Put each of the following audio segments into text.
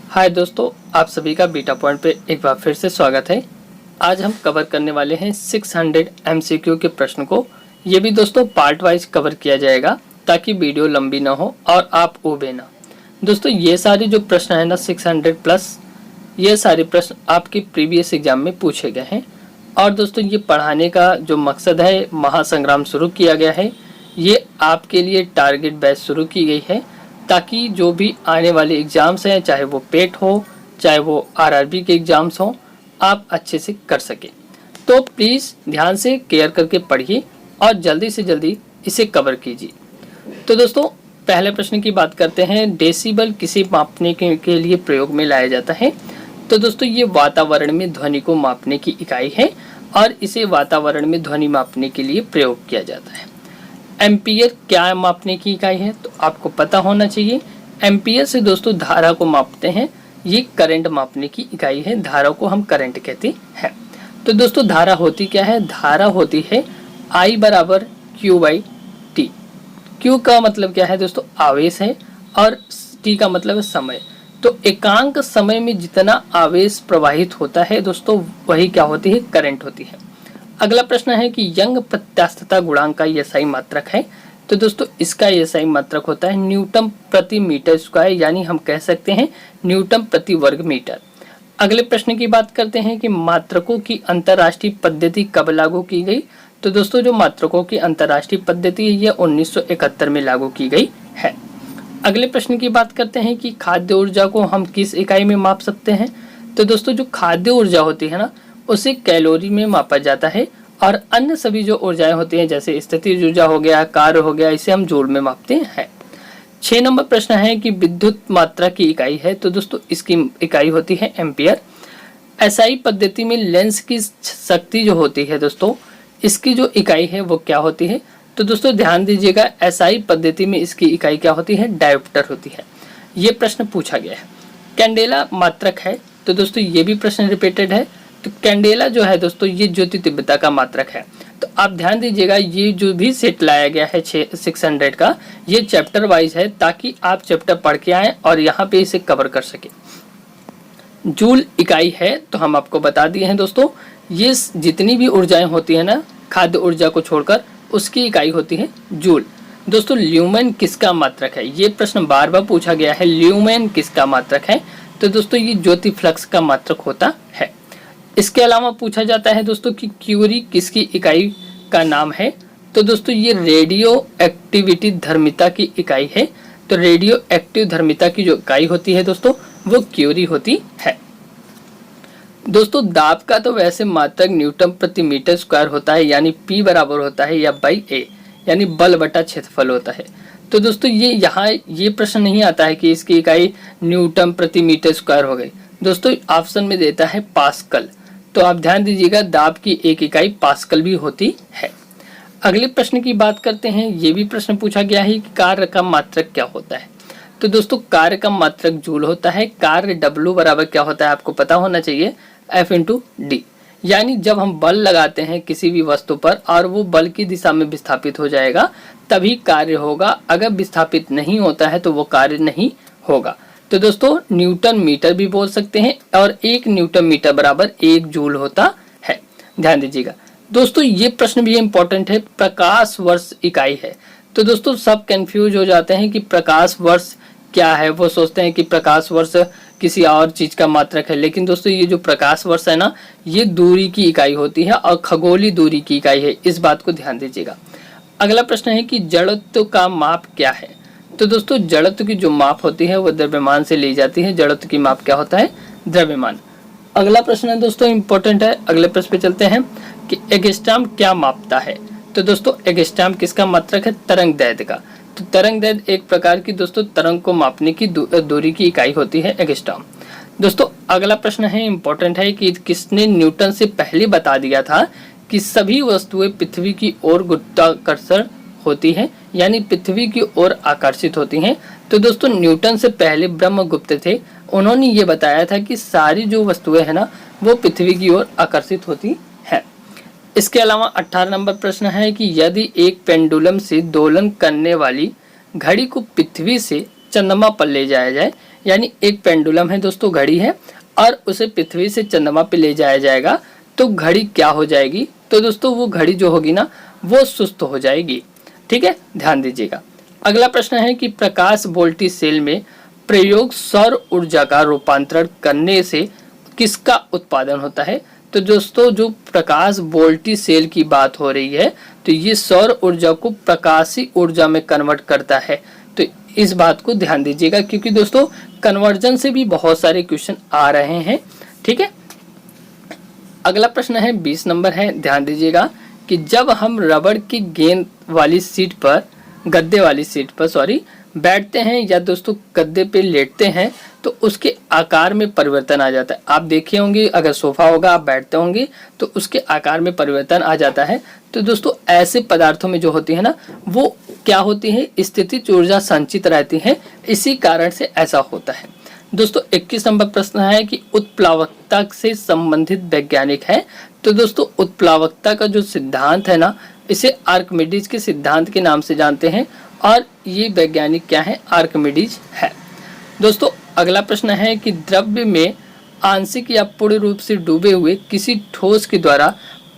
हाय दोस्तों, आप सभी का बीटा पॉइंट पे एक बार फिर से स्वागत है। आज हम कवर करने वाले हैं 600 एमसीक्यू के प्रश्न को। ये भी दोस्तों पार्ट वाइज कवर किया जाएगा ताकि वीडियो लंबी ना हो और आप ऊबे ना। दोस्तों ये सारे जो प्रश्न है ना 600 प्लस, ये सारे प्रश्न आपके प्रीवियस एग्जाम में पूछे गए हैं। और दोस्तों ये पढ़ाने का जो मकसद है, महासंग्राम शुरू किया गया है। ये आपके लिए टारगेट बैच शुरू की गई है ताकि जो भी आने वाले एग्ज़ाम्स हैं, चाहे वो पेट हो चाहे वो आरआरबी के एग्ज़ाम्स हों, आप अच्छे से कर सकें। तो प्लीज़ ध्यान से केयर करके पढ़िए और जल्दी से जल्दी इसे कवर कीजिए। तो दोस्तों पहले प्रश्न की बात करते हैं। डेसिबल किसे मापने के लिए प्रयोग में लाया जाता है? तो दोस्तों ये वातावरण में ध्वनि को मापने की इकाई है और इसे वातावरण में ध्वनि मापने के लिए प्रयोग किया जाता है। एम्पियर क्या मापने की इकाई है? तो आपको पता होना चाहिए। एम्पियर से दोस्तों धारा को मापते हैं। ये करंट मापने की इकाई है। धारा को हम करंट कहते हैं। तो दोस्तों धारा होती क्या है? धारा होती है I बराबर Q बाई टी। Q का मतलब क्या है दोस्तों? आवेश है और T का मतलब है समय। तो एकांक समय में जितना आवेश प्रवाहित होता है दोस्तों, वही क्या होती है? करंट होती है। अगला प्रश्न है कि यंग प्रत्यास्थता गुणांक का एसआई मात्रक है। तो दोस्तों इसका एसआई मात्रक होता है न्यूटन प्रति मीटर स्क्वायर, यानी हम कह सकते हैं न्यूटन प्रति वर्ग मीटर। अगले प्रश्न की बात करते हैं कि मात्रकों की अंतर्राष्ट्रीय पद्धति कब लागू की गई? तो दोस्तों जो मात्रकों की अंतर्राष्ट्रीय पद्धति है यह 1971 में लागू की गई है। अगले प्रश्न की बात करते हैं कि खाद्य ऊर्जा को हम किस इकाई में माप सकते हैं? तो दोस्तों जो खाद्य ऊर्जा होती है ना, उसे कैलोरी में मापा जाता है और अन्य सभी जो ऊर्जाएं होती हैं जैसे स्थितिज ऊर्जा हो गया, कार्य हो गया, इसे हम जूल में मापते हैं। 6 नंबर प्रश्न है कि विद्युत मात्रा की इकाई है। तो दोस्तों इसकी इकाई होती है एम्पियर। एसआई पद्धति में लेंस की शक्ति जो होती है दोस्तों, इसकी जो इकाई है वो क्या होती है? तो दोस्तों ध्यान दीजिएगा, एसआई पद्धति में इसकी इकाई क्या होती है? डायोप्टर होती है। ये प्रश्न पूछा गया है। कैंडेला मात्रक है। तो दोस्तों ये भी प्रश्न रिपीटेड है। तो कैंडेला जो है दोस्तों ये ज्योति तीव्रता का मात्रक है। तो आप ध्यान दीजिएगा, ये जो भी सेट लाया गया है 600 का, ये चैप्टर वाइज है ताकि आप चैप्टर पढ़ के आएँ और यहाँ पे इसे कवर कर सके। जूल इकाई है तो हम आपको बता दिए हैं दोस्तों, ये जितनी भी ऊर्जाएं होती है ना खाद्य ऊर्जा को छोड़कर, उसकी इकाई होती है जूल। दोस्तों ल्यूमेन किसका मात्रक है? ये प्रश्न बार बार पूछा गया है, ल्यूमेन किसका मात्रक है? तो दोस्तों ये ज्योति फ्लक्स का मात्रक होता है। इसके अलावा पूछा जाता है दोस्तों कि क्यूरी किसकी इकाई का नाम है? तो दोस्तों ये रेडियो एक्टिविटी धर्मिता की इकाई है। तो रेडियो एक्टिव धर्मिता की जो इकाई होती है दोस्तों, वो क्यूरी होती है। दोस्तों दाब का तो वैसे मात्रक न्यूटन प्रति मीटर स्क्वायर होता है, यानी P बराबर होता है या बाई A, यानी बल बटा क्षेत्रफल होता है। तो दोस्तों ये यहाँ ये प्रश्न नहीं आता है कि इसकी इकाई न्यूटन प्रति मीटर स्क्वायर हो गई। दोस्तों ऑप्शन में देता है पास्कल। तो आप ध्यान दीजिएगा, दाब की एक इकाई पास्कल भी होती है। अगले प्रश्न की बात करते हैं। ये भी प्रश्न पूछा गया है कि कार्य का मात्रक क्या होता है? तो दोस्तों कार्य का मात्रक जूल होता है। कार्य W बराबर क्या होता है आपको पता होना चाहिए, F इंटू डी। यानी जब हम बल लगाते हैं किसी भी वस्तु पर और वो बल की दिशा में विस्थापित हो जाएगा तभी कार्य होगा। अगर विस्थापित नहीं होता है तो वो कार्य नहीं होगा। तो दोस्तों न्यूटन मीटर भी बोल सकते हैं और 1 न्यूटन मीटर बराबर 1 जूल होता है। ध्यान दीजिएगा दोस्तों, ये प्रश्न भी इंपॉर्टेंट है। प्रकाश वर्ष इकाई है। तो दोस्तों सब कंफ्यूज हो जाते हैं कि प्रकाश वर्ष क्या है, वो सोचते हैं कि प्रकाश वर्ष किसी और चीज का मात्रक है, लेकिन दोस्तों ये जो प्रकाश वर्ष है ना, ये दूरी की इकाई होती है और खगोलीय दूरी की इकाई है। इस बात को ध्यान दीजिएगा। अगला प्रश्न है कि जड़त्व का माप क्या है? तो दोस्तों जड़त्व की जो माप होती है वो द्रव्यमान से ली जाती है। जड़त्व की माप क्या होता है? द्रव्यमान। अगला प्रश्न है दोस्तों इंपॉर्टेंट है। अगले प्रश्न पे चलते हैं कि एंगस्ट्रॉम क्या मापता है? तो दोस्तों एंगस्ट्रॉम किसका मात्रक है? तरंग दैर्ध्य का। तो तरंग दैर्ध्य एक प्रकार की दोस्तों तरंग को मापने की दूरी की इकाई होती है एंगस्ट्रॉम। दोस्तों अगला प्रश्न है इंपॉर्टेंट है कि किसने न्यूटन से पहले बता दिया था कि सभी वस्तुएं पृथ्वी की ओर गुरुत्वाकर्षण होती हैं, यानी पृथ्वी की ओर आकर्षित होती हैं। तो दोस्तों न्यूटन से पहले ब्रह्मगुप्त थे, उन्होंने ये बताया था कि सारी जो वस्तुएं है ना वो पृथ्वी की ओर आकर्षित होती हैं। इसके अलावा 18 नंबर प्रश्न है कि यदि एक पेंडुलम से दोलन करने वाली घड़ी को पृथ्वी से चंद्रमा पर ले जाया जाए, यानी एक पेंडुलम है दोस्तों, घड़ी है, और उसे पृथ्वी से चंद्रमा पे ले जाया जाएगा तो घड़ी क्या हो जाएगी? तो दोस्तों वो घड़ी जो होगी ना वो सुस्त हो जाएगी। ठीक है, ध्यान दीजिएगा। अगला प्रश्न है कि प्रकाश वोल्टी सेल में प्रयोग सौर ऊर्जा का रूपांतरण करने से किसका उत्पादन होता है? तो दोस्तों जो प्रकाश वोल्टी सेल की बात हो रही है तो ये सौर ऊर्जा को प्रकाशीय ऊर्जा में कन्वर्ट करता है। तो इस बात को ध्यान दीजिएगा क्योंकि दोस्तों कन्वर्जन से भी बहुत सारे क्वेश्चन आ रहे हैं। ठीक है, अगला प्रश्न है 20 नंबर है, ध्यान दीजिएगा कि जब हम रबड़ की गेंद वाली सीट पर, गद्दे वाली सीट पर बैठते हैं या दोस्तों गद्दे पे लेटते हैं तो उसके आकार में परिवर्तन आ जाता है। आप देखे होंगे अगर सोफा होगा आप बैठते होंगे तो उसके आकार में परिवर्तन आ जाता है। तो दोस्तों ऐसे पदार्थों में जो होती है ना वो क्या होती है, स्थितिज ऊर्जा संचित रहती है, इसी कारण से ऐसा होता है। दोस्तों 21 नंबर प्रश्न है कि उत्प्लावकता से संबंधित वैज्ञानिक है। तो दोस्तों उत्प्लावकता का जो सिद्धांत है ना इसे आर्किमिडीज के सिद्धांत के नाम से जानते हैं और ये वैज्ञानिक क्या है, आर्किमिडीज है। दोस्तों अगला प्रश्न है कि द्रव्य में आंशिक या पूर्ण रूप से डूबे हुए किसी ठोस के द्वारा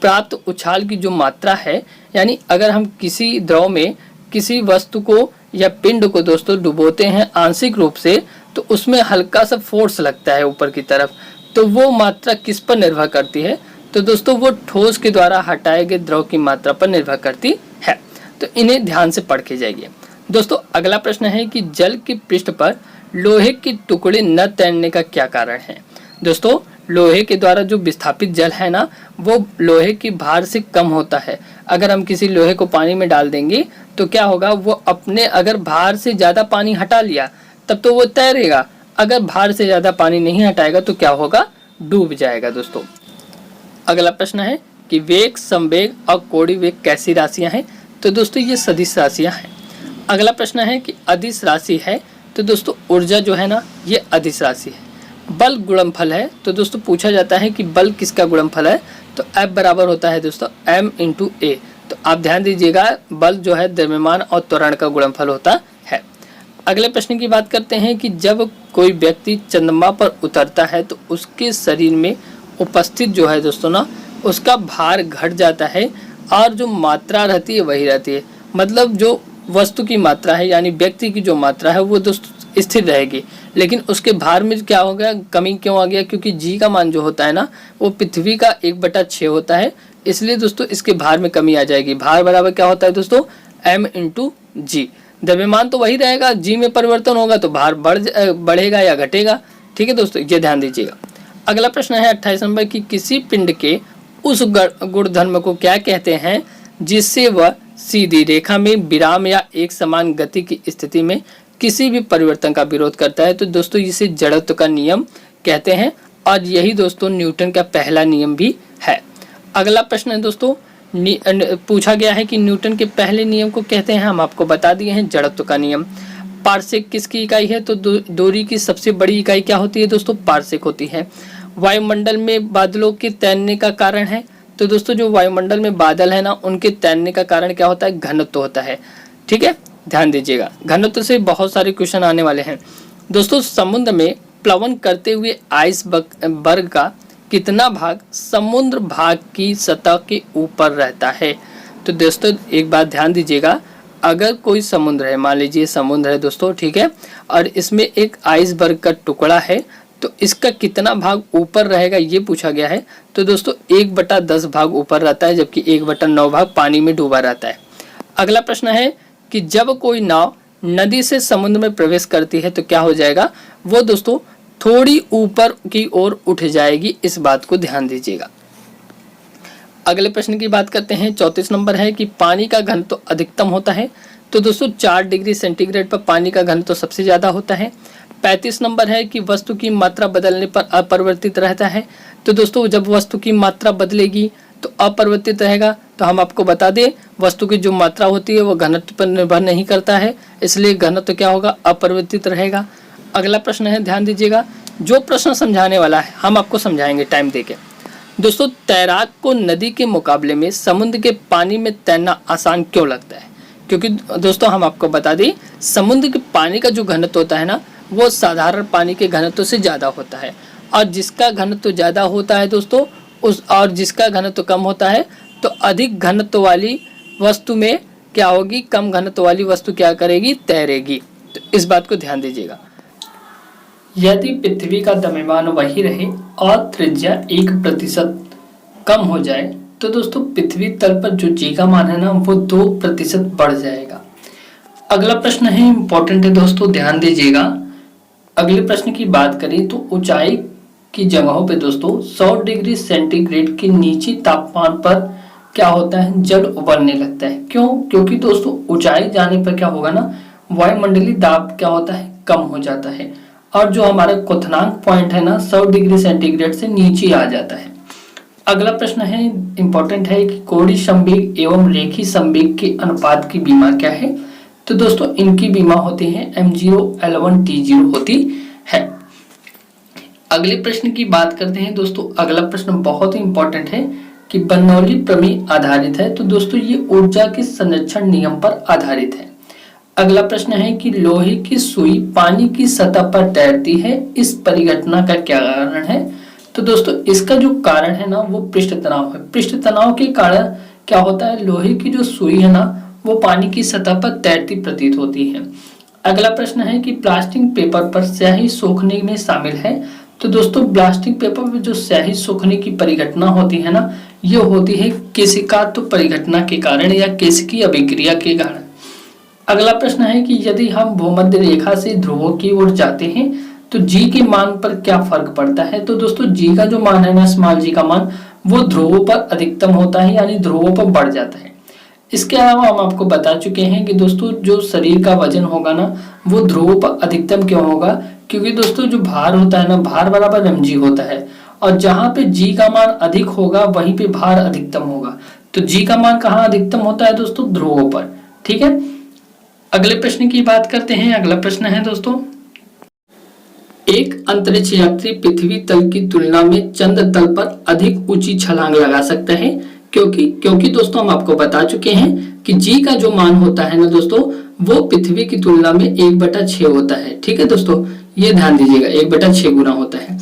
प्राप्त उछाल की जो मात्रा है, यानी अगर हम किसी द्रव में किसी वस्तु को या पिंड को दोस्तों डुबोते हैं आंशिक रूप से तो उसमें हल्का सा फोर्स लगता है ऊपर की तरफ, तो वो मात्रा किस पर निर्भर करती है? तो दोस्तों वो ठोस के द्वारा हटाए गए द्रव की मात्रा पर निर्भर करती है। तो इन्हें ध्यान से पढ़ के जाइए। दोस्तों अगला प्रश्न है कि जल के पृष्ठ पर लोहे के टुकड़े न तैरने का क्या कारण है? दोस्तों लोहे के द्वारा जो विस्थापित जल है ना वो लोहे की भार से कम होता है। अगर हम किसी लोहे को पानी में डाल देंगे तो क्या होगा, वो अपने अगर भार से ज़्यादा पानी हटा लिया तब तो वो तैरेगा, अगर भार से ज़्यादा पानी नहीं हटाएगा तो क्या होगा, डूब जाएगा। दोस्तों अगला प्रश्न है कि वेग, संवेग और कोणीय वेग कैसी राशियां हैं? तो दोस्तों ये सदिश राशियां हैं। अगला प्रश्न है कि अदिश राशि है। तो दोस्तों ऊर्जा जो है ना ये अदिश राशि है। बल गुणनफल है। तो दोस्तों पूछा जाता है कि बल किसका गुणनफल है? तो F बराबर होता है दोस्तों m × a। तो आप ध्यान दीजिएगा बल जो है द्रव्यमान और त्वरण का गुणनफल होता है। अगले प्रश्न की बात करते हैं कि जब कोई व्यक्ति चंद्रमा पर उतरता है तो उसके शरीर में उपस्थित जो है दोस्तों ना उसका भार घट जाता है और जो मात्रा रहती है वही रहती है। मतलब जो वस्तु की मात्रा है यानी व्यक्ति की जो मात्रा है वो दोस्तों स्थिर रहेगी, लेकिन उसके भार में क्या हो गया, कमी क्यों आ गया? क्योंकि जी का मान जो होता है ना वो पृथ्वी का 1/6 होता है, इसलिए दोस्तों इसके भार में कमी आ जाएगी। भार बराबर क्या होता है दोस्तों, m × g। द्रव्यमान तो वही रहेगा, जी में परिवर्तन होगा तो भार बढ़ेगा या घटेगा। ठीक है दोस्तों, ये ध्यान दीजिएगा। अगला प्रश्न है 28 नंबर की किसी पिंड के उस गुणधर्म को क्या कहते हैं जिससे वह सीधी रेखा में विराम या एक समान गति की स्थिति में किसी भी परिवर्तन का विरोध करता है? तो दोस्तों इसे जड़त्व का नियम कहते हैं और यही दोस्तों न्यूटन का पहला नियम भी है। अगला प्रश्न है दोस्तों पूछा गया है कि न्यूटन के पहले नियम को कहते हैं, हम आपको बता दिए हैं, जड़त्व का नियम। पार्सेक किसकी इकाई है? तो दूरी की सबसे बड़ी इकाई क्या होती है दोस्तों, पार्सेक होती है। वायुमंडल में बादलों के तैरने का कारण है? तो दोस्तों जो वायुमंडल में बादल है ना उनके तैरने का कारण क्या होता है, घनत्व होता है। ठीक है, ध्यान दीजिएगा, घनत्व से बहुत सारे क्वेश्चन आने वाले हैं। दोस्तों समुद्र में प्लवन करते हुए आइसबर्ग का कितना भाग समुद्र भाग की सतह के ऊपर रहता है? तो दोस्तों एक बात ध्यान दीजिएगा, अगर कोई समुद्र है, मान लीजिए समुद्र है दोस्तों, ठीक है, और इसमें एक आइसबर्ग का टुकड़ा है तो इसका कितना भाग ऊपर रहेगा ये पूछा गया है। तो दोस्तों 1/10 भाग ऊपर रहता है जबकि 1/9 भाग पानी में डूबा रहता है। अगला प्रश्न है कि जब कोई नाव नदी से समुद्र में प्रवेश करती है तो क्या हो जाएगा, वो दोस्तों थोड़ी ऊपर की ओर उठ जाएगी, इस बात को ध्यान दीजिएगा। अगले प्रश्न की बात करते हैं 34 नंबर है कि पानी का घनत्व तो अधिकतम होता है? तो दोस्तों 4 डिग्री सेंटीग्रेड पर पानी का घनत्व तो सबसे ज़्यादा होता है। 35 नंबर है कि वस्तु की मात्रा बदलने पर अपरिवर्तित रहता है? तो दोस्तों जब वस्तु की मात्रा बदलेगी तो अपरिवर्तित रहेगा। तो हम आपको बता दें वस्तु की जो मात्रा होती है वो घनत्व पर निर्भर नहीं करता है, इसलिए घनत्व क्या होगा, अपरिवर्तित रहेगा। अगला प्रश्न है, ध्यान दीजिएगा, जो प्रश्न समझाने वाला है हम आपको समझाएंगे टाइम देके। दोस्तों तैराक को नदी के मुकाबले में समुद्र के पानी में तैरना आसान क्यों लगता है? क्योंकि दोस्तों हम आपको बता दें समुद्र के पानी का जो घनत्व होता है ना वो साधारण पानी के घनत्व से ज़्यादा होता है, और जिसका घनत्व ज़्यादा होता है दोस्तों जिसका घनत्व कम होता है तो अधिक घनत्व वाली वस्तु में क्या होगी, कम घनत्व वाली वस्तु क्या करेगी, तैरेगी। तो इस बात को ध्यान दीजिएगा। यदि पृथ्वी का द्रव्यमान वही रहे और त्रिज्या 1% कम हो जाए तो दोस्तों पृथ्वी तल पर जो जी का मान है ना वो 2% बढ़ जाएगा। अगला प्रश्न है, इंपॉर्टेंट है दोस्तों, ध्यान दीजिएगा। अगले प्रश्न की बात करें तो ऊंचाई की जगहों पे दोस्तों 100 डिग्री सेंटीग्रेड के नीचे तापमान पर क्या होता है, जल उबलने लगता है। क्यों? क्योंकि दोस्तों ऊंचाई जाने पर क्या होगा ना, वायुमंडलीय दाब क्या होता है, कम हो जाता है, और जो हमारा क्वथनांक पॉइंट है ना 100 डिग्री सेंटीग्रेड से नीचे आ जाता है। अगला प्रश्न है, इंपॉर्टेंट है कि कोणीय संवेग एवं रेखीय संवेग के अनुपात की बीमा क्या है। तो दोस्तों इनकी बीमा होती है m0 L1 T0 होती है। अगले प्रश्न की बात करते हैं दोस्तों। अगला प्रश्न बहुत ही इंपॉर्टेंट है कि बर्नौली प्रमेय आधारित है। तो दोस्तों ये ऊर्जा के संरक्षण नियम पर आधारित है। अगला प्रश्न है कि लोहे की सुई पानी की सतह पर तैरती है, इस परिघटना का क्या कारण है। तो दोस्तों इसका जो कारण है ना वो पृष्ठ तनाव है। पृष्ठ तनाव के कारण क्या होता है, लोहे की जो सुई है ना वो पानी की सतह पर तैरती प्रतीत होती है। अगला प्रश्न है कि प्लास्टिक पेपर पर स्याही सोखने में शामिल है। तो दोस्तों प्लास्टिक पेपर में जो स्याही सोखने की परिघटना होती है ना ये होती है केशिकात्व परिघटना के कारण या केशिकीय अभिक्रिया के कारण। अगला प्रश्न है कि यदि हम भूमध्य रेखा से ध्रुवों की ओर जाते हैं तो जी के मान पर क्या फर्क पड़ता है। तो दोस्तों जी का जो मान है ना, स्मॉल जी का मान, वो ध्रुवों पर अधिकतम होता है, यानी ध्रुवों पर बढ़ जाता है। इसके अलावा हम आपको बता चुके हैं कि दोस्तों जो शरीर का वजन होगा ना वो ध्रुवों पर अधिकतम क्यों होगा, क्योंकि दोस्तों जो भार होता है ना, भार बराबर mg होता है, और जहां पे g का मान अधिक होगा वहीं पे भार अधिकतम होगा। तो g का मान कहाँ अधिकतम होता है दोस्तों, ध्रुवों पर। ठीक है, अगले प्रश्न की बात करते हैं। अगला प्रश्न है दोस्तों, एक अंतरिक्ष यात्री पृथ्वी तल की तुलना में चंद्र तल पर अधिक ऊंची छलांग लगा सकता है, क्योंकि दोस्तों हम आपको बता चुके हैं कि जी का जो मान होता है ना दोस्तों वो पृथ्वी की तुलना में 1/6 होता है। ठीक है दोस्तों, ये ध्यान दीजिएगा, 1/6 गुना होता है।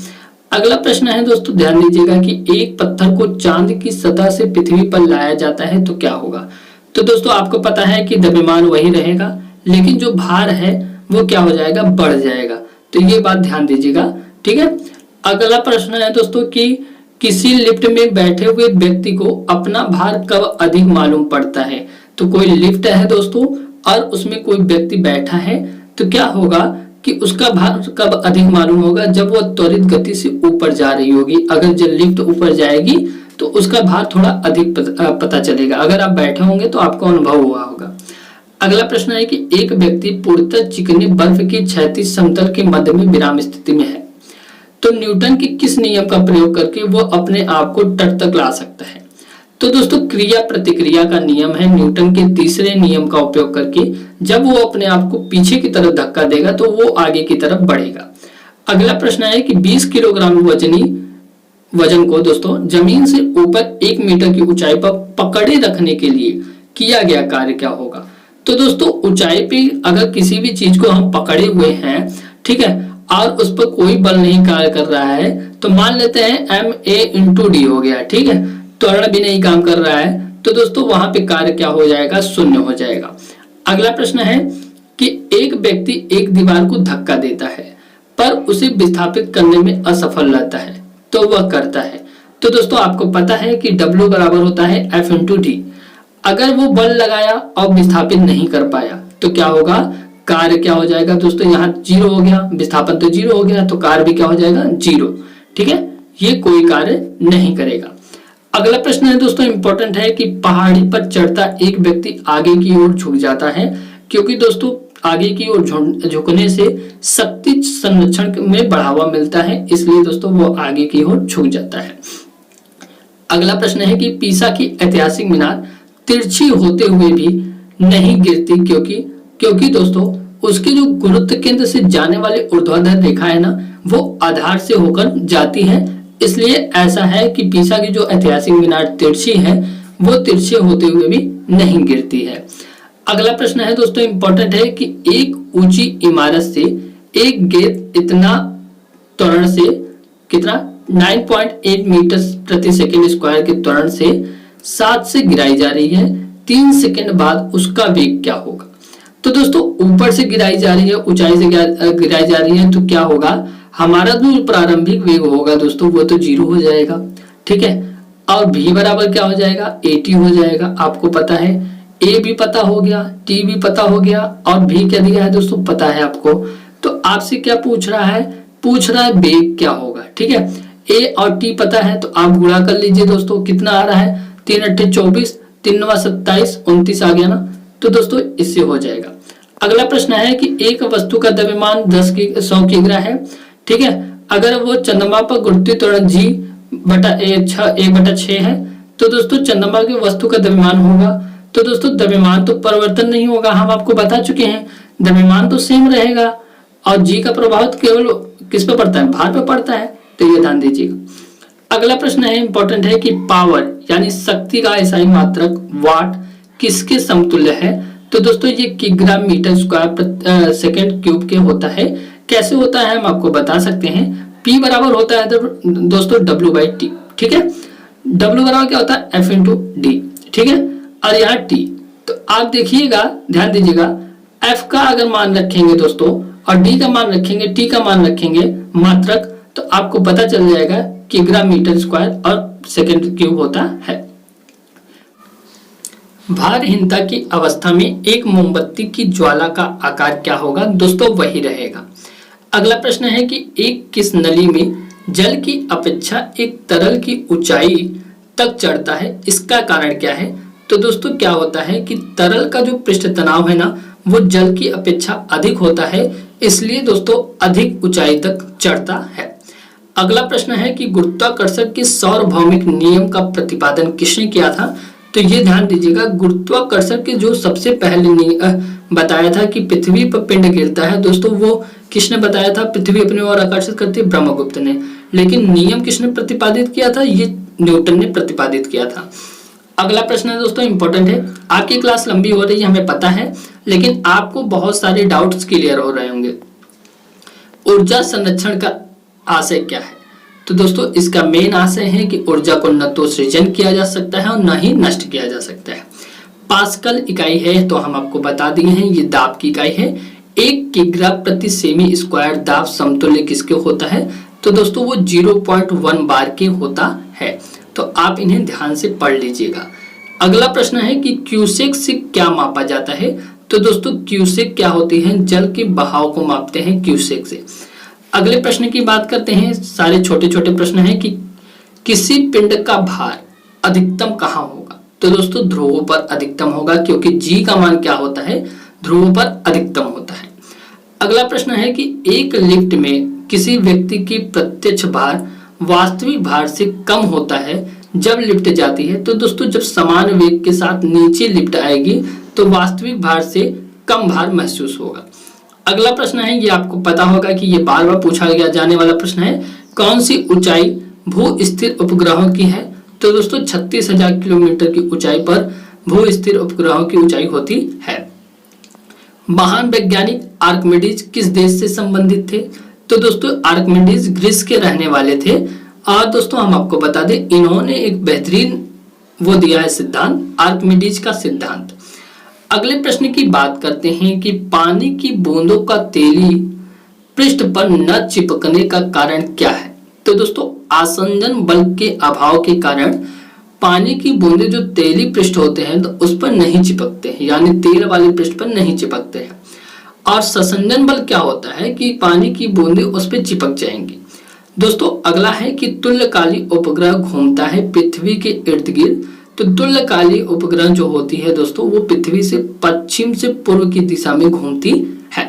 अगला प्रश्न है दोस्तों, ध्यान दीजिएगा कि एक पत्थर को चांद की सतह से पृथ्वी पर लाया जाता है तो क्या होगा। तो दोस्तों आपको पता है कि द्रव्यमान वही रहेगा, लेकिन जो भार है वो क्या हो जाएगा, बढ़ जाएगा। तो ये बात ध्यान दीजिएगा। ठीक है, अगला प्रश्न है दोस्तों कि किसी लिफ्ट में बैठे हुए व्यक्ति को अपना भार कब अधिक मालूम पड़ता है। तो कोई लिफ्ट है दोस्तों और उसमें कोई व्यक्ति बैठा है तो क्या होगा कि उसका भार कब अधिक मालूम होगा, जब वो त्वरित गति से ऊपर जा रही होगी। अगर जब लिफ्ट ऊपर जाएगी तो उसका भार थोड़ा अधिक पता चलेगा। अगर आप बैठे होंगे तो आपको अनुभव हुआ होगा। अगला प्रश्न है कि एक व्यक्ति पूर्णतः चिकनी बर्फ की क्षैतिज समतल के मध्य में विराम स्थिति में है, तो न्यूटन के किस नियम का प्रयोग करके वो अपने आप को तट तक ला सकता है। तो दोस्तों क्रिया प्रतिक्रिया का नियम है, न्यूटन के तीसरे नियम का उपयोग करके जब वो अपने आप को पीछे की तरफ धक्का देगा तो वो आगे की तरफ बढ़ेगा। अगला प्रश्न है कि 20 किलोग्राम वजन को दोस्तों जमीन से ऊपर 1 मीटर की ऊंचाई पर पकड़े रखने के लिए किया गया कार्य क्या होगा। तो दोस्तों ऊंचाई पे अगर किसी भी चीज को हम पकड़े हुए हैं, ठीक है, और उस पर कोई बल नहीं कार्य कर रहा है, तो मान लेते हैं ma/d हो गया। ठीक है, त्वरण भी नहीं काम कर रहा है, तो दोस्तों वहां पे कार्य क्या हो जाएगा, शून्य हो जाएगा। अगला प्रश्न है कि एक व्यक्ति एक दीवार को धक्का देता है पर उसे विस्थापित करने में असफल रहता है, तो वह करता है। तो दोस्तों आपको पता है कि W बराबर होता है F/d। अगर वो बल लगाया और विस्थापित नहीं कर पाया तो क्या होगा, कार्य क्या हो जाएगा दोस्तों, यहाँ 0 हो गया, विस्थापन तो 0 हो गया, तो कार्य भी क्या हो जाएगा, 0। ठीक है, ये कोई कार्य नहीं करेगा। अगला प्रश्न है दोस्तों, इंपॉर्टेंट है कि पहाड़ी पर चढ़ता एक व्यक्ति आगे की ओर झुक जाता है, क्योंकि दोस्तों आगे की ओर झुकने से शक्ति संरक्षण में बढ़ावा मिलता है, इसलिए दोस्तों वो आगे की ओर झुक जाता है। अगला प्रश्न है कि पीसा की ऐतिहासिक मीनार तिरछी होते हुए भी नहीं गिरती, क्योंकि दोस्तों उसके जो गुरुत्व केंद्र से जाने वाले ऊर्ध्वाधर रेखा है ना वो आधार से होकर जाती है, इसलिए ऐसा है कि पीसा की जो ऐतिहासिक मीनार तिरछी है वो तिरछे होते हुए भी नहीं गिरती है। अगला प्रश्न है दोस्तों, इंपॉर्टेंट है कि एक ऊंची इमारत से एक गेंद इतना त्वरण से कितना 9.8 मीटर प्रति सेकंड स्क्वायर के त्वरण से 7 से गिराई जा रही है, 3 सेकंड बाद उसका वेग क्या होगा। तो दोस्तों ऊपर से गिराई जा रही है, ऊंचाई से गिराई जा रही है, तो क्या होगा, हमारा जो प्रारंभिक वेग होगा दोस्तों वो तो 0 हो जाएगा, ठीक है। और v बराबर क्या हो जाएगा, at हो जाएगा। आपको पता है a भी पता हो गया, t भी पता हो गया, और v क्या दिया है दोस्तों पता है आपको। तो आपसे क्या पूछ रहा है, पूछ रहा है वेग क्या होगा, ठीक है। a और t पता है तो आप गुणा कर लीजिए दोस्तों, कितना आ रहा है, 3 8 24, 3 9 27, 29 आ गया ना। तो दोस्तों इससे हो जाएगा। अगला प्रश्न है कि एक वस्तु का द्रव्यमान 100 किग्रा है, ठीक है। अगर वो चंद्रमा पर गुरुत्वीय त्वरण g बटा 1/6 है, तो दोस्तों चंद्रमा की वस्तु का द्रव्यमान होगा। तो दोस्तों द्रव्यमान तो परिवर्तन नहीं होगा, हम आपको बता चुके हैं, द्रव्यमान तो सेम रहेगा, और g का प्रभाव केवल किस पे पड़ता है, भार पे पड़ता है, तो ये ध्यान दीजिएगा। अगला प्रश्न है इंपॉर्टेंट है कि पावर यानी शक्ति का एसआई मात्रक वाट किसके समतुल्य है। तो दोस्तों ये किग्रा मीटर स्क्वायर सेकंड क्यूब के होता है। कैसे होता है हम आपको बता सकते हैं, P बराबर होता है दोस्तों W/T, ठीक है। W बराबर क्या होता है, F × D, ठीक है। और यहाँ T, तो आप देखिएगा, ध्यान दीजिएगा, F का अगर मान रखेंगे दोस्तों और D का मान रखेंगे, T का मान रखेंगे मात्रक, तो आपको पता चल जाएगा किग्रा मीटर स्क्वायर और सेकंड क्यूब होता है। भारहीनता की अवस्था में एक मोमबत्ती की ज्वाला का आकार क्या होगा, दोस्तों वही रहेगा। अगला प्रश्न है कि एक किस नली में जल की अपेक्षा एक तरल की ऊंचाई तक चढ़ता है, इसका कारण क्या है। तो दोस्तों क्या होता है कि तरल का जो पृष्ठ तनाव है ना वो जल की अपेक्षा अधिक होता है, इसलिए दोस्तों अधिक ऊंचाई तक चढ़ता है। अगला प्रश्न है कि गुरुत्वाकर्षण के सार्वभौमिक नियम का प्रतिपादन किसने किया था। तो ये ध्यान दीजिएगा, गुरुत्वाकर्षण के जो सबसे पहले बताया था कि पृथ्वी पर पिंड गिरता है, दोस्तों वो किसने बताया था, पृथ्वी अपनी ओर आकर्षित करती है, ब्रह्मगुप्त ने। लेकिन नियम किसने प्रतिपादित किया था, ये न्यूटन ने प्रतिपादित किया था। अगला प्रश्न है दोस्तों इंपॉर्टेंट है, आपकी क्लास लंबी हो रही है हमें पता है, लेकिन आपको बहुत सारे डाउट्स क्लियर हो रहे होंगे। ऊर्जा संरक्षण का आशय क्या है। तो दोस्तों इसका मेन आशय है कि ऊर्जा को न तो सृजन किया जा सकता है और न ही नष्ट किया जा सकता है। पास्कल इकाई है तो हम आपको बता दिए हैं, ये दाब की इकाई है। 1 किग्रा प्रति सेमी स्क्वायर दाब समतुल्य किसके होता है। तो दोस्तों वो 0.1 बार के होता है, तो आप इन्हें ध्यान से पढ़ लीजिएगा। अगला प्रश्न है कि क्यूसेक से क्या मापा जाता है। तो दोस्तों क्यूसेक क्या होती है, जल के बहाव को मापते हैं क्यूसेक से। अगले प्रश्न की बात करते हैं, सारे छोटे छोटे प्रश्न हैं कि किसी पिंड का भार अधिकतम कहाँ होगा। तो दोस्तों ध्रुवों पर अधिकतम होगा, क्योंकि जी का मान क्या होता है, ध्रुवों पर अधिकतम होता है। अगला प्रश्न है कि एक लिफ्ट में किसी व्यक्ति की प्रत्यक्ष भार वास्तविक भार से कम होता है जब लिफ्ट जाती है। तो दोस्तों जब समान वेग के साथ नीचे लिफ्ट आएगी तो वास्तविक भार से कम भार महसूस होगा। अगला प्रश्न है, ये आपको पता होगा कि ये बार बार पूछा गया जाने वाला प्रश्न है, कौन सी ऊंचाई भू स्थिर उपग्रहों की है। तो दोस्तों 36,000 किलोमीटर की ऊंचाई पर भू स्थिर उपग्रहों की ऊंचाई होती है। महान वैज्ञानिक आर्किमिडीज किस देश से संबंधित थे। तो दोस्तों आर्किमिडीज ग्रीस के रहने वाले थे, और दोस्तों हम आपको बता दें इन्होंने एक बेहतरीन वो दिया है सिद्धांत, आर्किमिडीज का सिद्धांत। अगले प्रश्न की बात करते हैं कि पानी की बूंदों का तेली पृष्ठ पर न चिपकने का कारण क्या है। तो दोस्तों आसंजन बल के अभाव के कारण पानी की बूंदें जो तेली पृष्ठ होते हैं तो उस पर नहीं चिपकते हैं, यानी तेल वाले पृष्ठ पर नहीं चिपकते हैं। और ससंजन बल क्या होता है कि पानी की बूंदें उस पर चिपक जाएंगी। दोस्तों अगला है कि तुल्यकाली उपग्रह घूमता है पृथ्वी के इर्द गिर्द। तो तुल्यकाली उपग्रह जो होती है दोस्तों वो पृथ्वी से पश्चिम से पूर्व की दिशा में घूमती है।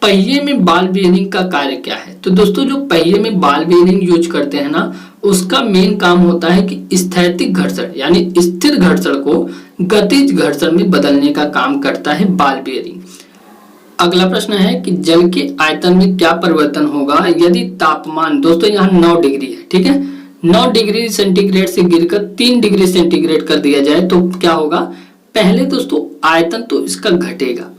पहिए में बॉल बेयरिंग का कार्य क्या है। तो दोस्तों जो पहिए में बॉल बेयरिंग यूज करते हैं ना, उसका मेन काम होता है कि स्थैतिक घर्षण यानी स्थिर घर्षण को गतिज घर्षण में बदलने का काम करता है बॉल बेयरिंग। अगला प्रश्न है कि जल के आयतन में क्या परिवर्तन होगा यदि तापमान, दोस्तों यहाँ 9 डिग्री है, ठीक है, 9 डिग्री सेंटीग्रेड से गिरकर 3 डिग्री सेंटीग्रेड कर दिया जाए तो क्या होगा। पहले दोस्तों आयतन तो इसका घटेगा,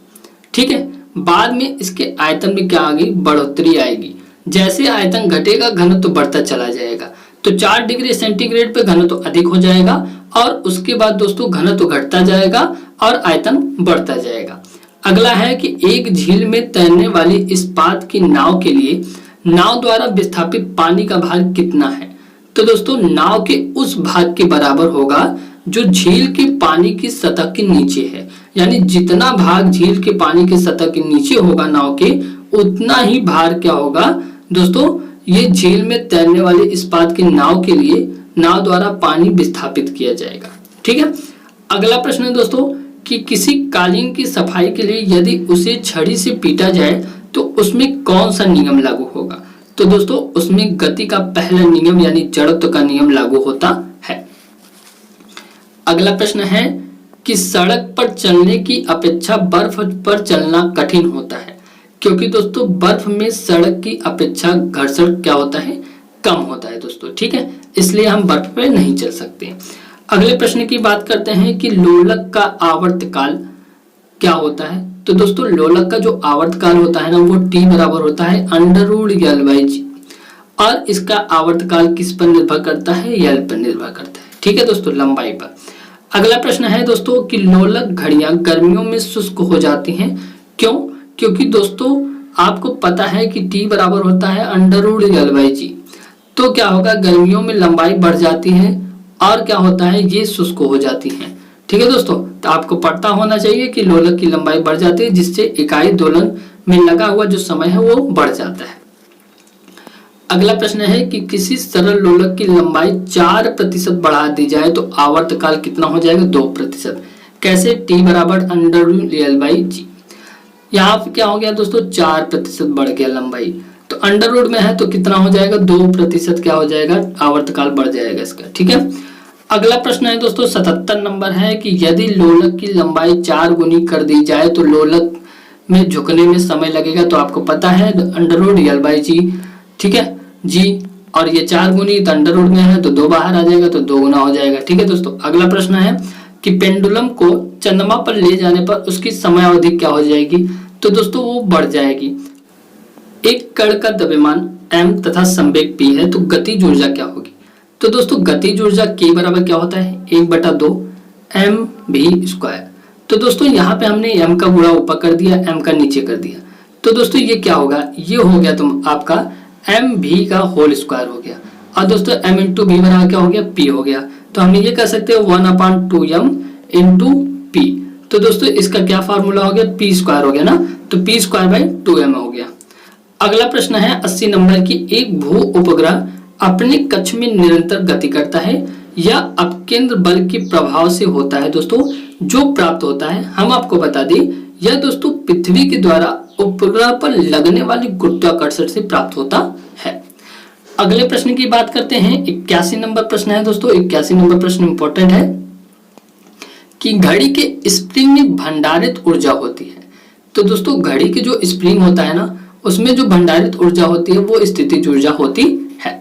ठीक है, बाद में इसके आयतन में क्या आएगी, बढ़ोतरी आएगी। जैसे आयतन घटेगा घनत्व बढ़ता चला जाएगा। तो 4 डिग्री सेंटीग्रेड पे घनत्व अधिक हो जाएगा और उसके बाद दोस्तों घनत्व घटता जाएगा और आयतन बढ़ता जाएगा। अगला है कि एक झील में तैरने वाली इस्पात की नाव के लिए नाव द्वारा विस्थापित पानी का भार कितना है। तो दोस्तों नाव के उस भाग के बराबर होगा जो झील के पानी की सतह के नीचे है। यानी जितना भाग झील के पानी के सतह के नीचे होगा नाव के, उतना ही भार क्या होगा दोस्तों, ये झील में तैरने वाले इस्पात की नाव के लिए नाव द्वारा पानी विस्थापित किया जाएगा। ठीक है। अगला प्रश्न है दोस्तों कि किसी कालीन की सफाई के लिए यदि उसे छड़ी से पीटा जाए तो उसमें कौन सा नियम लागू होगा। तो दोस्तों उसमें गति का पहला नियम यानी जड़त्व का नियम लागू होता है। अगला प्रश्न है कि सड़क पर चलने की अपेक्षा बर्फ पर चलना कठिन होता है, क्योंकि दोस्तों बर्फ में सड़क की अपेक्षा घर्षण क्या होता है, कम होता है दोस्तों। ठीक है, इसलिए हम बर्फ पे नहीं चल सकते। अगले प्रश्न की बात करते हैं कि लोलक का आवर्तकाल क्या होता है। तो दोस्तों लोलक का जो आवर्तकाल होता है ना, वो t बराबर होता है √L/g और इसका आवर्तकाल किस पर निर्भर करता है, L पर निर्भर करता है। ठीक है दोस्तों, लंबाई पर। अगला प्रश्न है दोस्तों कि लोलक घड़ियां गर्मियों में शुष्क हो जाती हैं, क्यों। क्योंकि दोस्तों आपको पता है कि t बराबर होता है √L/g। तो क्या होगा, गर्मियों में लंबाई बढ़ जाती है और क्या होता है, ये शुष्क हो जाती है। ठीक है दोस्तों, तो आपको पता होना चाहिए कि लोलक की लंबाई बढ़ जाती है, जिससे इकाई दोलन में लगा हुआ जो समय है वो बढ़ जाता है। अगला प्रश्न है कि किसी सरल लोलक की लंबाई 4% बढ़ा दी जाए तो आवर्तकाल कितना हो जाएगा, 2%। कैसे, t बराबर √L/g। यहाँ पे क्या हो गया दोस्तों, 4% बढ़ गया लंबाई, तो अंडर रूट में है तो कितना हो जाएगा, 2% क्या हो जाएगा, आवर्तकाल बढ़ जाएगा इसका। ठीक है। अगला प्रश्न है दोस्तों 77 नंबर है कि यदि लोलक की लंबाई 4 गुनी कर दी जाए तो लोलक में झुकने में समय लगेगा। तो आपको पता है √L/g। ठीक है जी, और ये 4 गुनी तो अंडर रूट में है तो 2 बाहर आ जाएगा तो 2 गुना हो जाएगा। ठीक है दोस्तों। अगला प्रश्न है कि पेंडुलम को चंद्रमा पर ले जाने पर उसकी समय अवधि क्या हो जाएगी। तो दोस्तों वो बढ़ जाएगी। एक कण का द्रव्यमान m तथा संवेग p है तो गतिज ऊर्जा क्या होगी। तो दोस्तों गतिज ऊर्जा k बराबर क्या होता है, 1/2 mv²। तो दोस्तों यहाँ पे हमने m का गुणा ऊपर कर दिया, m का नीचे कर दिया। तो दोस्तों ये क्या होगा, ये हो गया तुम आपका mv का होल स्क्वायर हो गया। और दोस्तों m इंटू v बराबर क्या हो गया, p हो गया। तो हमने ये कह सकते हैं 1/2m इंटू p। तो दोस्तों इसका क्या फार्मूला हो गया, p² हो गया ना, तो p²/2m हो गया। अगला प्रश्न है 80 नंबर की, एक भू उपग्रह अपने कक्ष में निरंतर गति करता है या अपकेंद्र बल के प्रभाव से होता है। दोस्तों जो प्राप्त होता है हम आपको बता दें, यह दोस्तों पृथ्वी के द्वारा उपग्रह पर लगने वाली गुरुत्वाकर्षण से प्राप्त होता है। अगले प्रश्न की बात करते हैं, 81 नंबर प्रश्न है दोस्तों। 81 नंबर प्रश्न इंपॉर्टेंट है कि घड़ी के स्प्रिंग में भंडारित ऊर्जा होती है। तो दोस्तों घड़ी के जो स्प्रिंग होता है ना, उसमें जो भंडारित ऊर्जा होती है वो स्थितिज ऊर्जा होती है।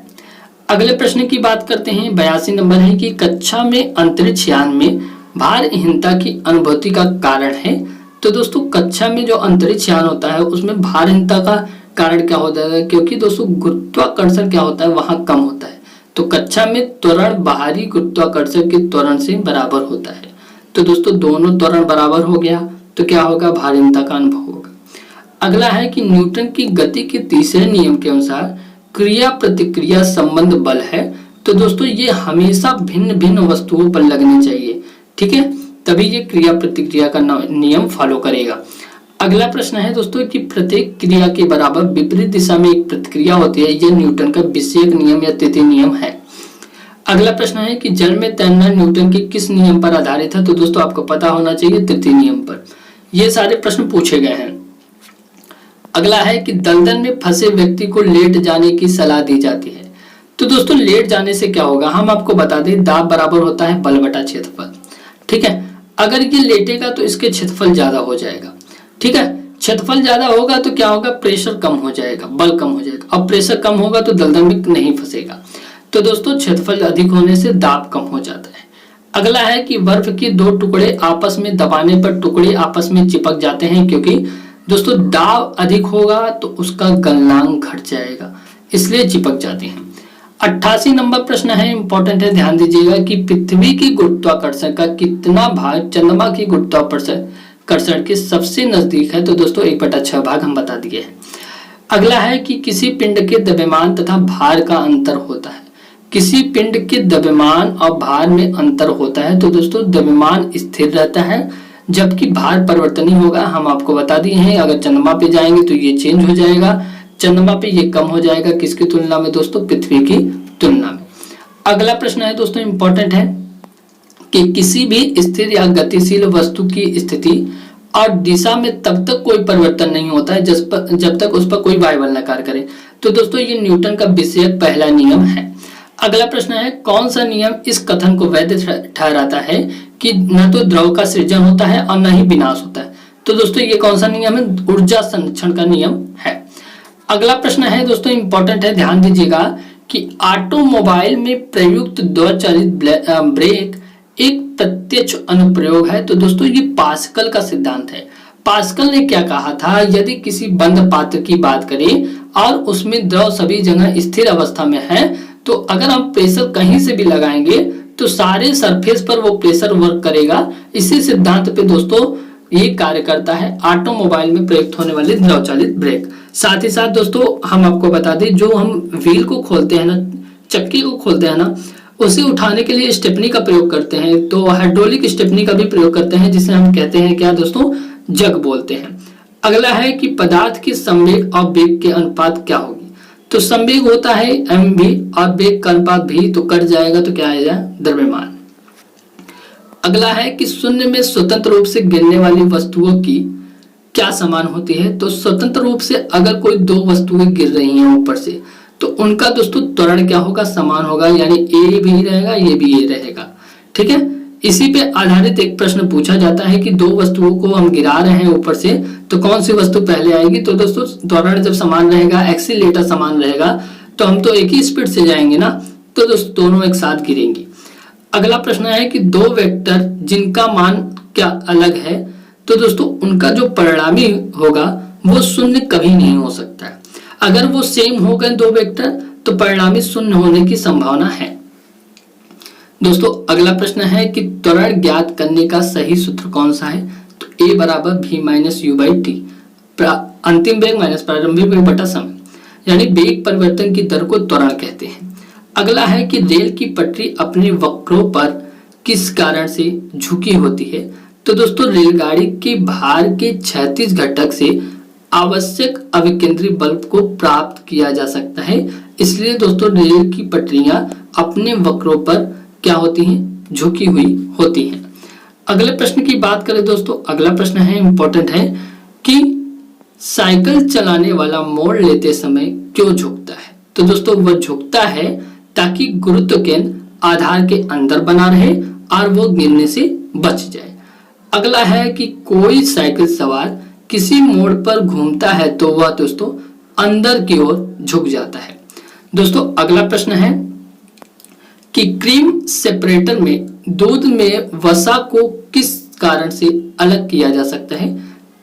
अगले प्रश्न की बात करते हैं, 82 नंबर है कि कक्षा में अंतरिक्ष यान में भारहीनता की अनुभूति का कारण है। तो दोस्तों कक्षा में जो अंतरिक्ष यान होता है उसमें भारहीनता का कारण क्या होता है, क्योंकि दोस्तों गुरुत्वाकर्षण क्या होता है वहां कम होता है। तो कक्षा में त्वरण बाहरी गुरुत्वाकर्षण के त्वरण से बराबर होता है। तो दोस्तों दोनों त्वरण बराबर हो गया तो क्या होगा, भारहीनता का अनुभव होगा। अगला है कि न्यूटन की गति के तीसरे नियम के अनुसार क्रिया प्रतिक्रिया संबंध बल है। तो दोस्तों ये हमेशा भिन्न भिन्न वस्तुओं पर लगने चाहिए। ठीक है, तभी ये क्रिया प्रतिक्रिया का नियम फॉलो करेगा। अगला प्रश्न है दोस्तों कि प्रत्येक क्रिया के बराबर विपरीत दिशा में एक प्रतिक्रिया होती है। यह न्यूटन का विषयक नियम या तृतीय नियम है। अगला प्रश्न है कि जल में तैरना न्यूटन के किस नियम पर आधारित है। तो दोस्तों आपको पता होना चाहिए तृतीय नियम पर। ये सारे प्रश्न पूछे गए हैं। अगला है कि दलदल में फंसे व्यक्ति को लेट जाने की सलाह दी जाती है। तो दोस्तों लेट जाने से क्या होगा, हम आपको बता दें दाब बराबर होता है बल बटा क्षेत्रफल। ठीक है, अगर ये लेटेगा तो इसके क्षेत्रफल ज्यादा हो जाएगा। ठीक है, क्षेत्रफल ज्यादा होगा तो क्या होगा, प्रेशर कम हो जाएगा, बल कम हो जाएगा। अब प्रेशर कम होगा तो दलदल में नहीं फंसेगा। तो दोस्तों क्षेत्रफल अधिक होने से दाब कम हो जाता है। अगला है कि बर्फ के 2 टुकड़े आपस में दबाने पर टुकड़े आपस में चिपक जाते हैं, क्योंकि दोस्तों दाब अधिक होगा तो उसका गलनांक घट जाएगा, इसलिए चिपक जाते हैं। 88 नंबर प्रश्न है, इंपॉर्टेंट है, ध्यान दीजिएगा कि पृथ्वी की गुरुत्वाकर्षण का कितना भाग चंद्रमा की गुरुत्वाकर्षण के सबसे नजदीक है? तो दोस्तों 1/6 भाग हम बता दिए हैं। अगला है कि किसी पिंड के द्रव्यमान तथा भार का अंतर होता है। किसी पिंड के द्रव्यमान और भार में अंतर होता है। तो दोस्तों द्रव्यमान स्थिर रहता है जबकि भार परिवर्तनीय होगा। हम आपको बता दिए हैं, अगर चंद्रमा पे जाएंगे तो ये चेंज हो जाएगा, चंद्रमा पे ये कम हो जाएगा। किसकी तुलना में दोस्तों? पृथ्वी की तुलना में। अगला प्रश्न है दोस्तों, इंपॉर्टेंट है कि किसी भी स्थिर या गतिशील वस्तु की स्थिति और दिशा में तब तक कोई परिवर्तन नहीं होता है जब तक उस पर कोई वायु बल न कार्य करे। तो दोस्तों ये न्यूटन का विषयक पहला नियम है। अगला प्रश्न है, कौन सा नियम इस कथन को वैध ठहराता है कि न तो द्रव का सृजन होता है और न ही विनाश होता है? तो दोस्तों ये कौन सा नियम है? ऊर्जा संरक्षण का नियम है। अगला प्रश्न है दोस्तों, इंपॉर्टेंट है, ध्यान दीजिएगा कि ऑटोमोबाइल में प्रयुक्त स्वचालित ब्रेक एक प्रत्यक्ष अनुप्रयोग है। तो दोस्तों ये पास्कल का सिद्धांत है। पास्कल ने क्या कहा था? यदि किसी बंद पात्र की बात करें और उसमें द्रव सभी जगह स्थिर अवस्था में है, तो अगर हम प्रेशर कहीं से भी लगाएंगे तो सारे सरफेस पर वो प्रेशर वर्क करेगा। इसी सिद्धांत पे दोस्तों ये कार्य करता है ऑटोमोबाइल में प्रयुक्त होने वाले द्रव चालित ब्रेक। साथ ही साथ दोस्तों हम आपको बता दें, जो हम व्हील को खोलते हैं ना, चक्की को खोलते हैं ना, उसे उठाने के लिए स्टेपनी का प्रयोग करते हैं। तो हाइड्रोलिक स्टेपनी का भी प्रयोग करते हैं, जिसे हम कहते हैं क्या दोस्तों? जग बोलते हैं। अगला है कि पदार्थ की संवेग और वेग के अनुपात क्या होगी? तो संवेग होता है mv और वेग का अनुपात v, तो कट जाएगा तो क्या आएगा? द्रव्यमान। अगला है कि शून्य में स्वतंत्र रूप से गिरने वाली वस्तुओं की क्या समान होती है? तो स्वतंत्र रूप से अगर कोई दो वस्तुएं गिर रही हैं ऊपर से, तो उनका दोस्तों त्वरण क्या होगा? समान होगा, यानी ए भी रहेगा, ये भी ए रहेगा। ठीक है, इसी पे आधारित एक प्रश्न पूछा जाता है कि दो वस्तुओं को हम गिरा रहे हैं ऊपर से, तो कौन सी वस्तु पहले आएगी? तो दोस्तों त्वरण जब समान रहेगा, एक्सीलरेटर समान रहेगा, तो हम तो एक ही स्पीड से जाएंगे ना, तो दोस्तों दोनों एक साथ गिरेंगी। अगला प्रश्न है कि दो वेक्टर जिनका मान क्या अलग है, तो दोस्तों उनका जो परिणामी होगा वो शून्य कभी नहीं हो सकता है। अगर वो सेम हो गए दो वेक्टर, तो परिणामी शून्य होने की संभावना है। दोस्तों अगला प्रश्न है कि त्वरण ज्ञात करने का सही सूत्र कौन सा है? तो a बराबर v minus you by T, अंतिम वेग माइनस प्रारंभिक वेग बटा समय, यानी वेग परिवर्तन की दर को त्वरण कहते हैं। अगला है कि रेल की पटरी अपने वक्रों पर किस कारण से झुकी होती है? तो दोस्तों रेलगाड़ी के भार के क्षैतिज घटक से आवश्यक अभिकेंद्री बल को प्राप्त किया जा सकता है, इसलिए दोस्तों रेल की पटरियां अपने वक्रों पर क्या होती हैं? झुकी हुई होती हैं। अगले प्रश्न की बात करें दोस्तों, अगला प्रश्न है, इंपॉर्टेंट है कि साइकिल चलाने वाला मोड़ लेते समय क्यों झुकता है? तो दोस्तों वह झुकता है ताकि गुरुत्व केंद्र आधार के अंदर बना रहे और वो गिरने से बच जाए। अगला है कि कोई साइकिल सवार किसी मोड़ पर घूमता है तो वह दोस्तों अंदर की ओर झुक जाता है। दोस्तों अगला प्रश्न है कि क्रीम सेपरेटर में दूध में वसा को किस कारण से अलग किया जा सकता है?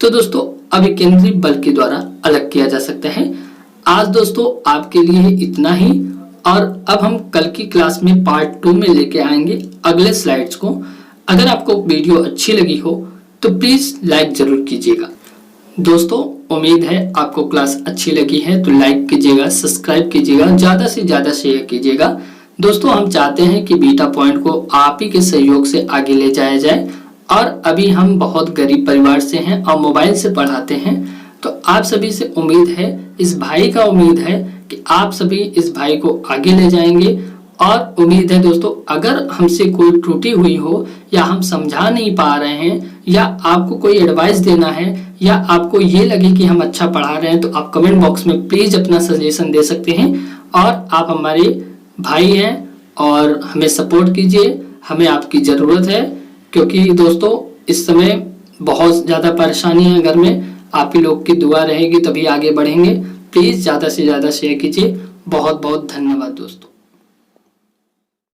तो दोस्तों अभिकेंद्री बल के द्वारा अलग किया जा सकता है। आज दोस्तों आपके लिए इतना ही, और अब हम कल की क्लास में पार्ट 2 में लेके आएंगे अगले स्लाइड्स को। अगर आपको वीडियो अच्छी लगी हो तो प्लीज लाइक जरूर कीजिएगा। दोस्तों उम्मीद है आपको क्लास अच्छी लगी है, तो लाइक कीजिएगा, सब्सक्राइब कीजिएगा, ज्यादा से ज्यादा शेयर कीजिएगा। दोस्तों हम चाहते हैं कि बीटा पॉइंट को आप ही के सहयोग से आगे ले जाया जाए, और अभी हम बहुत गरीब परिवार से हैं और मोबाइल से पढ़ाते हैं, तो आप सभी से उम्मीद है, इस भाई का उम्मीद है कि आप सभी इस भाई को आगे ले जाएंगे। और उम्मीद है दोस्तों अगर हमसे कोई त्रुटि हुई हो, या हम समझा नहीं पा रहे हैं, या आपको कोई एडवाइस देना है, या आपको ये लगे कि हम अच्छा पढ़ा रहे हैं, तो आप कमेंट बॉक्स में प्लीज अपना सजेशन दे सकते हैं। और आप हमारे भाई हैं और हमें सपोर्ट कीजिए, हमें आपकी ज़रूरत है, क्योंकि दोस्तों इस समय बहुत ज़्यादा परेशानी है घर में। आप ही लोग की दुआ रहेगी तभी आगे बढ़ेंगे। प्लीज़ ज़्यादा से ज़्यादा शेयर कीजिए। बहुत बहुत धन्यवाद दोस्तों।